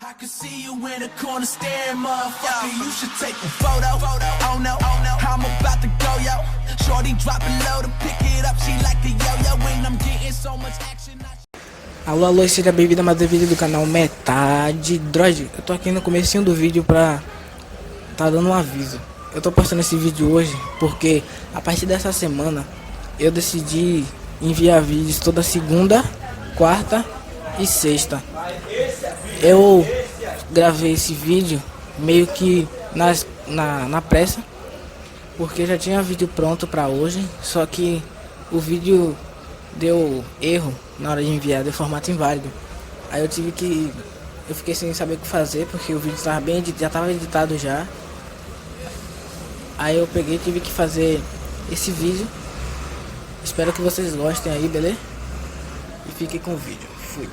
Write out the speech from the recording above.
I can see you in the corner staring, motherfucker. You should take a photo. Oh no, I'm about to go, yo. Shorty dropping low to pick it up. She like the yo-yo when I'm getting so much action. Alô, alô, seja bem-vindo a mais um vídeo do canal Metade Droid. Eu tô aqui no comecinho do vídeo pra tá dando um aviso. Eu tô postando esse vídeo hoje porque a partir dessa semana eu decidi enviar vídeos toda segunda, quarta e sexta. Eu gravei esse vídeo meio que na pressa, porque já tinha vídeo pronto pra hoje, só que o vídeo deu erro na hora de enviar, deu formato inválido. Aí eu fiquei sem saber o que fazer, porque o vídeo estava já estava editado já. Aí eu peguei e tive que fazer esse vídeo. Espero que vocês gostem aí, beleza? E fiquem com o vídeo. Fui.